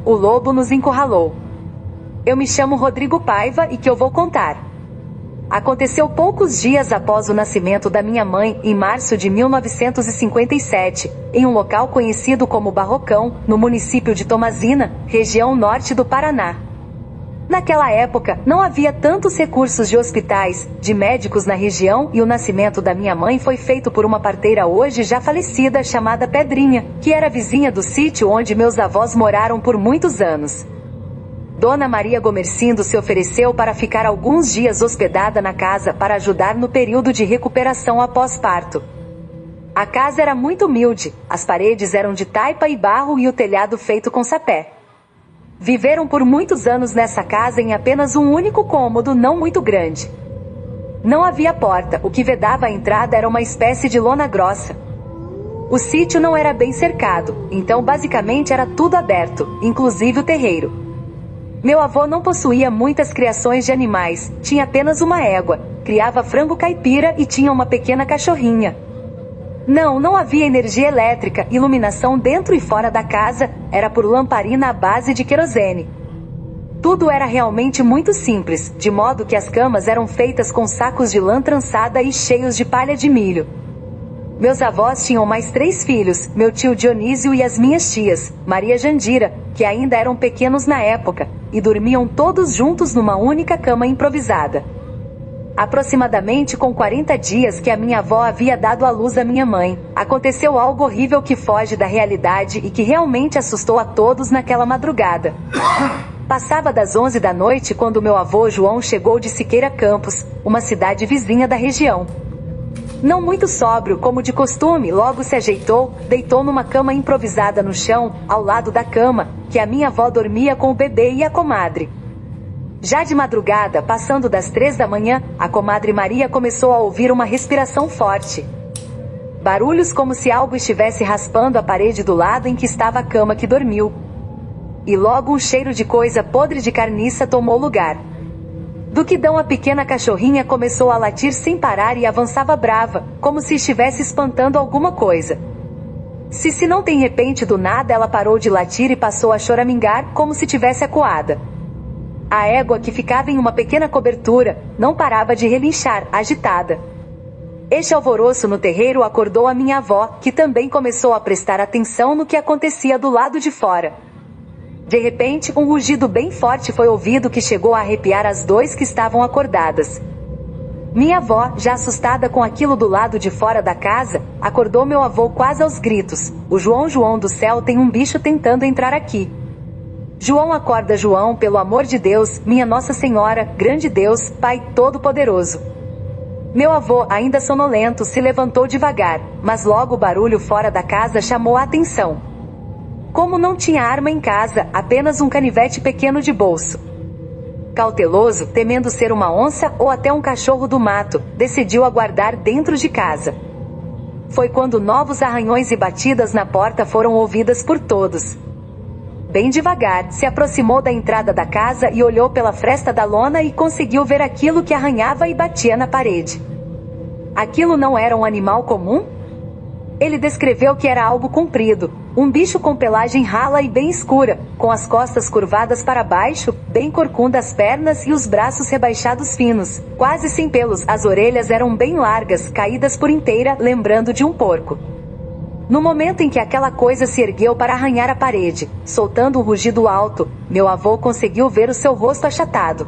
O lobo nos encurralou. Eu me chamo Rodrigo Paiva e que eu vou contar. Aconteceu poucos dias após o nascimento da minha mãe, em março de 1957, em um local conhecido como Barrocão, no município de Tomazina, região norte do Paraná. Naquela época, não havia tantos recursos de hospitais, de médicos na região e o nascimento da minha mãe foi feito por uma parteira hoje já falecida chamada Pedrinha, que era vizinha do sítio onde meus avós moraram por muitos anos. Dona Maria Gomercindo se ofereceu para ficar alguns dias hospedada na casa para ajudar no período de recuperação após parto. A casa era muito humilde, as paredes eram de taipa e barro e o telhado feito com sapé. Viveram por muitos anos nessa casa em apenas um único cômodo não muito grande. Não havia porta, o que vedava a entrada era uma espécie de lona grossa. O sítio não era bem cercado, então basicamente era tudo aberto, inclusive o terreiro. Meu avô não possuía muitas criações de animais, tinha apenas uma égua, criava frango caipira e tinha uma pequena cachorrinha. Não havia energia elétrica, iluminação dentro e fora da casa, era por lamparina à base de querosene. Tudo era realmente muito simples, de modo que as camas eram feitas com sacos de lã trançada e cheios de palha de milho. Meus avós tinham mais 3 filhos, meu tio Dionísio e as minhas tias, Maria Jandira, que ainda eram pequenos na época, e dormiam todos juntos numa única cama improvisada. Aproximadamente com 40 dias que a minha avó havia dado à luz à minha mãe, aconteceu algo horrível que foge da realidade e que realmente assustou a todos naquela madrugada. Passava das 11 da noite quando meu avô João chegou de Siqueira Campos, uma cidade vizinha da região. Não muito sóbrio, como de costume, logo se ajeitou, deitou numa cama improvisada no chão, ao lado da cama, que a minha avó dormia com o bebê e a comadre. Já de madrugada, passando das 3 da manhã, a comadre Maria começou a ouvir uma respiração forte. Barulhos como se algo estivesse raspando a parede do lado em que estava a cama que dormiu. E logo um cheiro de coisa podre de carniça tomou lugar. Do quidão a pequena cachorrinha começou a latir sem parar e avançava brava, como se estivesse espantando alguma coisa. Se não tem repente do nada ela parou de latir e passou a choramingar como se tivesse acuada. A égua, que ficava em uma pequena cobertura, não parava de relinchar, agitada. Este alvoroço no terreiro acordou a minha avó, que também começou a prestar atenção no que acontecia do lado de fora. De repente, um rugido bem forte foi ouvido que chegou a arrepiar as 2 que estavam acordadas. Minha avó, já assustada com aquilo do lado de fora da casa, acordou meu avô quase aos gritos. O João do céu, tem um bicho tentando entrar aqui. João, acorda João, pelo amor de Deus, minha Nossa Senhora, grande Deus, Pai Todo-Poderoso. Meu avô, ainda sonolento, se levantou devagar, mas logo o barulho fora da casa chamou a atenção. Como não tinha arma em casa, apenas um canivete pequeno de bolso. Cauteloso, temendo ser uma onça ou até um cachorro do mato, decidiu aguardar dentro de casa. Foi quando novos arranhões e batidas na porta foram ouvidas por todos. Bem devagar, se aproximou da entrada da casa e olhou pela fresta da lona e conseguiu ver aquilo que arranhava e batia na parede. Aquilo não era um animal comum? Ele descreveu que era algo comprido, um bicho com pelagem rala e bem escura, com as costas curvadas para baixo, bem corcunda as pernas e os braços rebaixados finos, quase sem pelos. As orelhas eram bem largas, caídas por inteira, lembrando de um porco. No momento em que aquela coisa se ergueu para arranhar a parede, soltando um rugido alto, meu avô conseguiu ver o seu rosto achatado.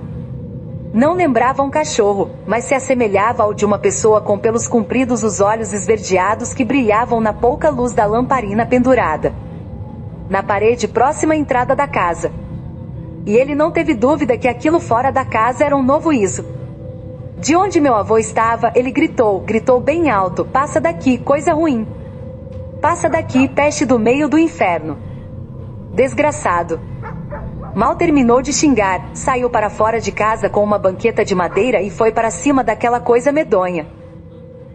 Não lembrava um cachorro, mas se assemelhava ao de uma pessoa com pelos compridos, os olhos esverdeados que brilhavam na pouca luz da lamparina pendurada na parede próxima à entrada da casa. E ele não teve dúvida que aquilo fora da casa era um novo iso. De onde meu avô estava, ele gritou bem alto: "Passa daqui, coisa ruim! Passa daqui, peste do meio do inferno! Desgraçado!" Mal terminou de xingar, saiu para fora de casa com uma banqueta de madeira e foi para cima daquela coisa medonha.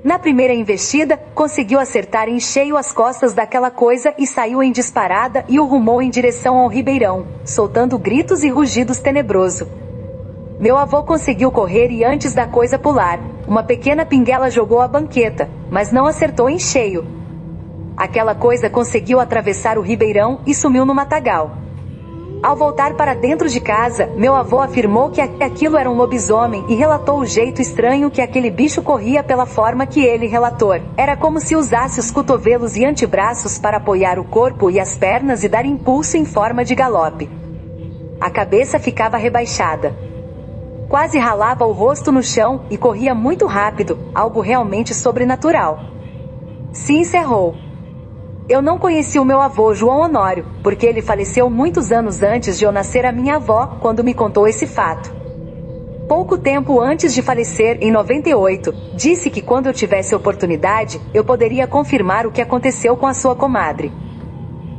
Na primeira investida, conseguiu acertar em cheio as costas daquela coisa e saiu em disparada e o rumou em direção ao ribeirão, soltando gritos e rugidos tenebrosos. Meu avô conseguiu correr e antes da coisa pular, uma pequena pinguela jogou a banqueta, mas não acertou em cheio. Aquela coisa conseguiu atravessar o ribeirão e sumiu no matagal. Ao voltar para dentro de casa, meu avô afirmou que aquilo era um lobisomem e relatou o jeito estranho que aquele bicho corria pela forma que ele relatou. Era como se usasse os cotovelos e antebraços para apoiar o corpo e as pernas e dar impulso em forma de galope. A cabeça ficava rebaixada. Quase ralava o rosto no chão e corria muito rápido, algo realmente sobrenatural. Se encerrou. Eu não conheci o meu avô João Honório, porque ele faleceu muitos anos antes de eu nascer a minha avó, quando me contou esse fato. Pouco tempo antes de falecer, em 98, disse que quando eu tivesse oportunidade, eu poderia confirmar o que aconteceu com a sua comadre.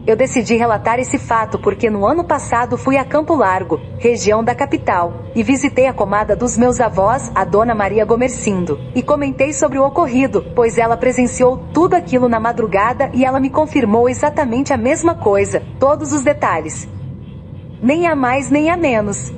Eu decidi relatar esse fato porque no ano passado fui a Campo Largo, região da capital, e visitei a comadre dos meus avós, a Dona Maria Gomercindo, e comentei sobre o ocorrido, pois ela presenciou tudo aquilo na madrugada e ela me confirmou exatamente a mesma coisa, todos os detalhes. Nem a mais nem a menos.